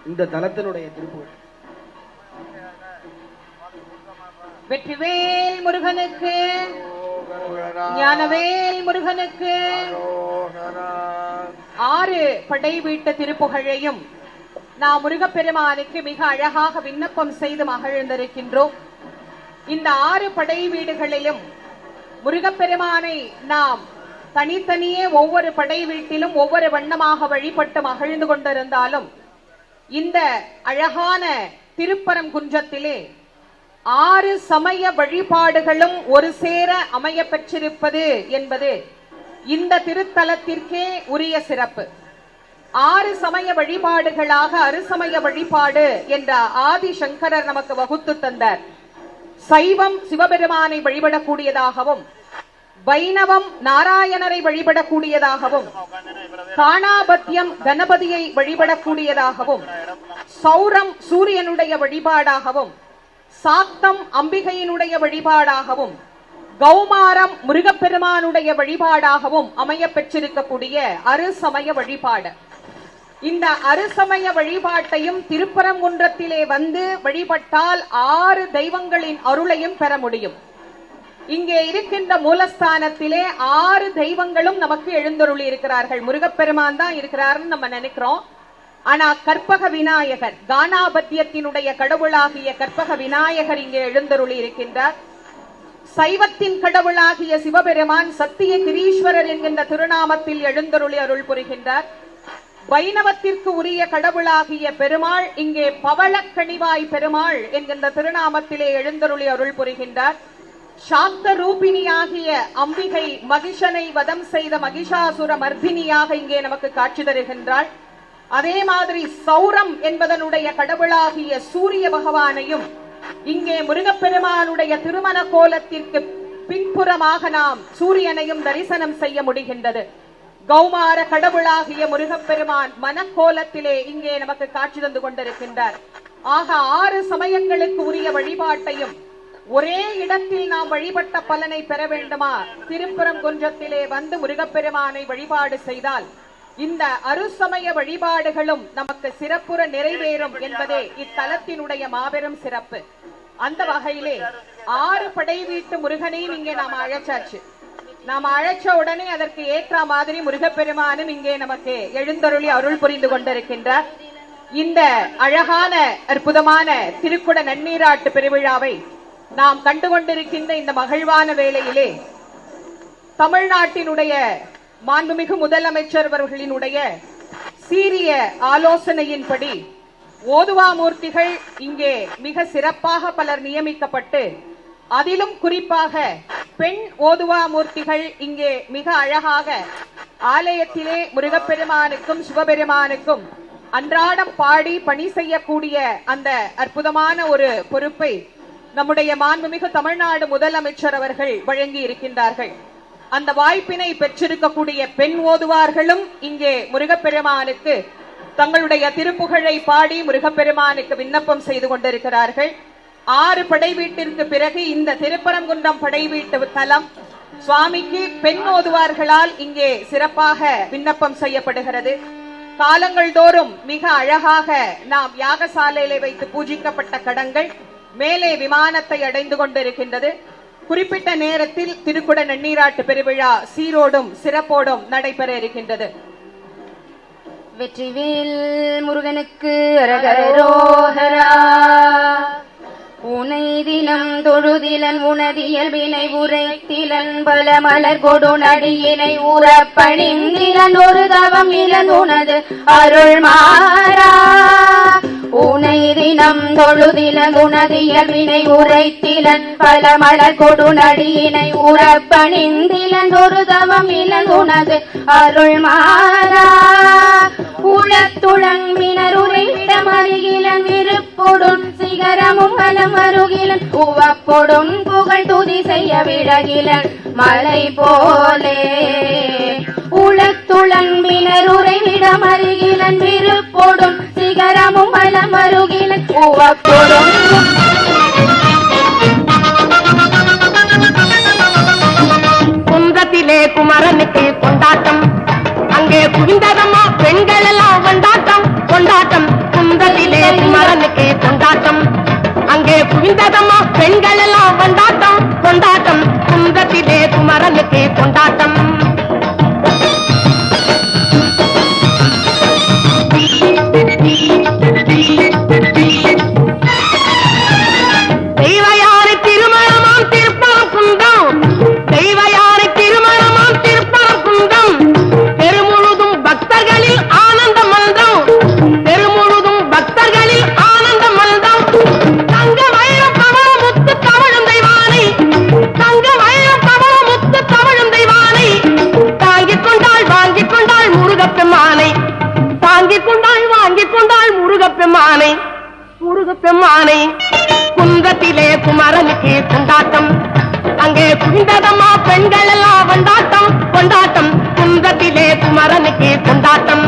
இந்த தலத்தினுடைய திருப்புகழ். வெற்றிவேல் முருகனுக்கு, ஞானவேல் முருகனுக்கு. 6 படை வீட்டு திருப்புகழையும் நாம் முருகப்பெருமானுக்கு மிக அழகாக விண்ணப்பம் செய்து மகிழ்ந்திருக்கின்றோம். இந்த 6 படை வீடுகளிலும் முருகப்பெருமானை நாம் தனித்தனியே ஒவ்வொரு படை வீட்டிலும் ஒவ்வொரு வண்ணமாக வழிபட்டு மகிழ்ந்து கொண்டிருந்தாலும் இந்த அழகான திருப்பரங்குன்றத்திலே 6 சமய வழிபாடுகளும் ஒரு சேர அமைய பெற்றிருப்பது என்பது இந்த திருத்தலத்திற்கே உரிய சிறப்பு. 6 சமய வழிபாடுகளாக அறுசமய வழிபாடு என்ற ஆதிசங்கரர் நமக்கு வகுத்து தந்தார். சைவம் சிவபெருமானை வழிபடக்கூடியதாகவும், வைணவம் நாராயணரை வழிபடக்கூடியதாகவும், காணாபத்தியம் கணபதியை வழிபடக்கூடியதாகவும், சௌரம் சூரியனுடைய வழிபாடாகவும், சாத்தம் அம்பிகையினுடைய வழிபாடாகவும், கௌமாரம் முருகப்பெருமானுடைய வழிபாடாகவும் அமைய பெற்றிருக்கக்கூடிய அறுசமய வழிபாடு. இந்த அறுசமய வழிபாட்டையும் திருப்பரங்குன்றத்திலே வந்து வழிபட்டால் 6 தெய்வங்களின் அருளையும் பெற முடியும். இங்கே இருக்கின்ற மூலஸ்தானத்திலே 6 தெய்வங்களும் நமக்கு எழுந்தருளி இருக்கிறார்கள். முருகப்பெருமான் தான் இருக்கிறார்னு நம்ம நினைக்கிறோம். ஆனா கற்பக விநாயகர், கானாபத்தியத்தினுடைய கடவுளாகிய கற்பக விநாயகர் இங்கே எழுந்தருளி இருக்கின்றார். சைவத்தின் கடவுளாகிய சிவபெருமான் சத்திய கிரீஸ்வரர் என்கின்ற திருநாமத்தில் எழுந்தருளி அருள் புரிகின்றார். வைணவத்திற்கு உரிய கடவுளாகிய பெருமாள் இங்கே பவளக்கணிவாய் பெருமாள் என்கின்ற திருநாமத்திலே எழுந்தருளி அருள் புரிகின்றார். சாக்த ரூபிணியாகிய அம்பிகை மகிஷனை வதம் செய்த மகிஷாசுர மர்தினியாக இங்கே நமக்கு காட்சி தருகின்றாள். அதே மாதிரி சௌரம் என்பதனுடைய கடவுளாகிய சூரிய பகவானையும் இங்கே முருகப்பெருமானுடைய திருமண கோலத்திற்கு பின்புறமாக நாம் சூரியனையும் தரிசனம் செய்ய முடிகின்றது. கௌமார கடவுளாகிய முருகப்பெருமான் மனக்கோலத்திலே இங்கே நமக்கு காட்சி தந்து கொண்டிருக்கின்றார். ஆக 6 சமயங்களுக்கு உரிய வழிபாட்டையும் ஒரே இடத்தில் நாம் வழிபட்ட பலனை பெற வேண்டுமா? திருப்பரங்குன்றத்திலே வந்து முருகப்பெருமானை வழிபாடு செய்தால் இந்த அறுசமய வழிபாடுகளும் நமக்கு சிறப்புற நிறைவேறும் என்பதே இத்தலத்தினுடைய மாபெரும் சிறப்பு. அந்த வகையிலே 6 படை வீட்டு முருகனையும் இங்கே நாம் அழைச்சாச்சு. நாம் அழைச்ச உடனே அதற்கு ஏற்ற மாதிரி முருகப்பெருமானும் இங்கே நமக்கு எழுந்தருளி அருள் புரிந்து கொண்டிருக்கின்றார். இந்த அழகான அற்புதமான திருக்குட நன்னீராட்டு பெருவிழாவை நாம் கண்டுகொண்டிருக்கின்ற இந்த மகிழ்வான வேளையிலே தமிழ்நாட்டினுடைய மாண்புமிகு முதலமைச்சர் அவர்களினுடைய சீரிய ஆலோசனையின்படி ஓதுவாமூர்த்திகள் இங்கே மிக சிறப்பாக பலர் நியமிக்கப்பட்டு, அதிலும் குறிப்பாக பெண் ஓதுவாமூர்த்திகள் இங்கே மிக அழகாக ஆலயத்திலே முருகப்பெருமானுக்கும் சிவபெருமானுக்கும் அன்றாடம் பாடி பணி செய்யக்கூடிய அந்த அற்புதமான ஒரு பொறுப்பை நம்முடைய மாண்புமிகு தமிழ்நாடு முதலமைச்சர் அவர்கள் வழங்கி இருக்கின்றார்கள். அந்த வாய்ப்பினை பெற்றிருக்கக்கூடிய பெண் ஓதுவார்களும் இங்கே முருகப்பெருமானுக்கு தங்களுடைய திருப்புகழை பாடி முருகப்பெருமானுக்கு விண்ணப்பம் செய்து கொண்டிருக்கிறார்கள். 6 படை வீட்டிற்கு பிறகு இந்த திருப்பரங்குன்றம் படை வீட்டு தலம் சுவாமிக்கு பெண் ஓதுவார்களால் இங்கே சிறப்பாக விண்ணப்பம் செய்யப்படுகிறது. காலங்கள் தோறும் மிக அழகாக நாம் யாகசாலையிலே வைத்து பூஜிக்கப்பட்ட கடங்கள் மேலே விமானத்தை அடைந்து கொண்டிருக்கின்றது. குறிப்பிட்ட நேரத்தில் திருக்குட நன்னீராட்டு பெருவிழா சீரோடும் சிறப்போடும் நடைபெற இருக்கின்றது. வெற்றிவேல் முருகனுக்கு அரகரோஹரா. உனை தினம் தொழுதிலன் உனதியல்பினை உரைத்திலன் பல மலர் கொடு நடியினை உறப்பணிந்திலன் ஒரு தவம் இலன் உனது அருள் மாறா. உனை தினம் தொழுதிலன் உனதியல்பினை உரைத்திலன் பல மலர் கொடு நடியினை உறப்பணிந்திலன் ஒரு தவம் இலன் உனது அருள் மாறா. உளத்துடன் மினருரைவிடம் அருகிலன் விருப்பொடும் சிகரமும் மலம் அருகிலன் உவப்பொடும் புகழ் துதி செய்ய விடகிலன் மலை போலே. உளத்துடன் மினருரைவிடம் அருகிலன் விருப்பொடும் சிகரமும் மலம் அருகிலன் உவப்பொடும் குன்றத்திலே குமரனுக்கு கொண்டாட்டம், அங்கே குவிந்ததம்மா பெண்கள் எல்லாம் கொண்டாட்டம் கொண்டாட்டம். குன்றத்திலே முருகப்பெம்மானை முருகப்பெம்மானை குன்றத்திலே குமரனுக்கு கொண்டாட்டம் அங்கே குவிந்ததம்மா பெண்கள் எல்லாம் கொண்டாட்டம் கொண்டாட்டம் குன்றத்திலே குமரனுக்கு கொண்டாட்டம்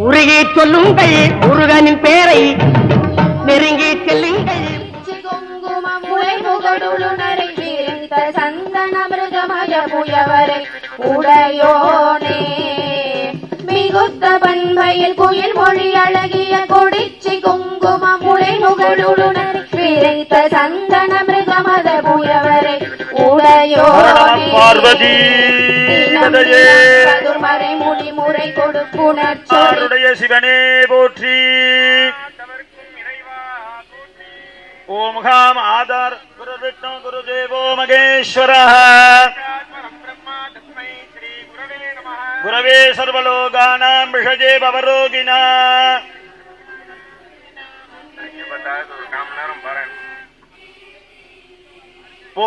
உருகி சொல்லுங்கள் முருகனின் பேரை நெருங்கி செல்லுங்கள் குங்குமம் முளை முகடுளுணரை விரிந்த சந்தன மிருகமய புயவரை உடையோனே மிகுத்த பண்பையில் குயில் மொழி அழகிய கொடிச்சி குங்குமம் முளை முகடுளுணரை விரிந்த சந்தன மிருகமத புயவரை உடையோனே பார்வதி மறை முடி முறை கொடுப்புணர்ச்சொல்லுடைய சிவனே போற்றி. ஓம் காம் ஆதார் குரு விஷ்ணு குரு தேவோ மகேஸ்வர குரவே சர்வலோகானாம் விஷஜே பவரோகிணா.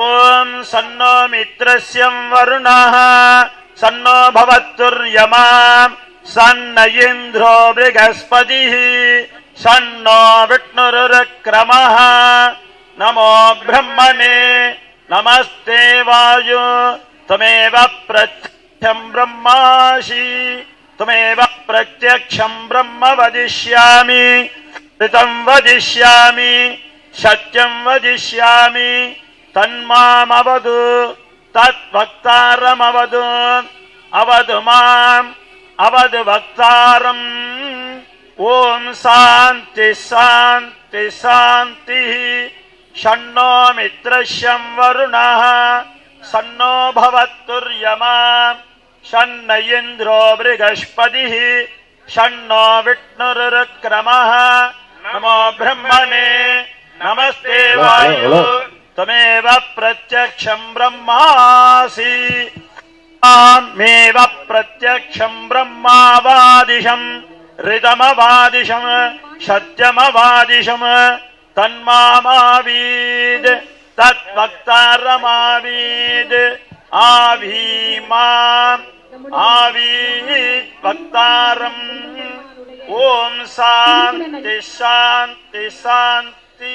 ஓம் சன்னோ மித்ரஸ்யம் வருணः சன்னோ பவத்துர்யமா சன்ன இந்திரோ ப்ருகஸ்பதிः சன்னோ விஷ்ணுருக்ரமः. நமோ பிரம்மணே நமஸ்தே வாயு त्वमेव प्रत्यक्षं ब्रह्मासि त्वमेव प्रत्यक्षं ब्रह्म वदिष्यामि ऋतं वदिष्यामि सत्यं वदिष्यामि तन्मामवदु तत्वक्तारमवदु अवदु माम् अवदु वक्तारम्. ओम शांति शांति शांति. षण्णो मित्रस्यं वरुणः सन्नो भवत्तुर्यमा षण्ण इन्द्रो बृहस्पतिः षण्णो विष्णुरुक्रमः. नमो ब्रह्मणे नमस्ते वायु त्वमेव प्रत्यक्षं ब्रह्मासि मामेव प्रत्यक्षं ब्रह्मावादिशम् ऋतमवादिशम् सत्यमवादिशम् तन्मामावीद् तत्वक्तारमावीद् आवीमाम् आवीद् वक्तारम्. ओम शांति शांति शांति.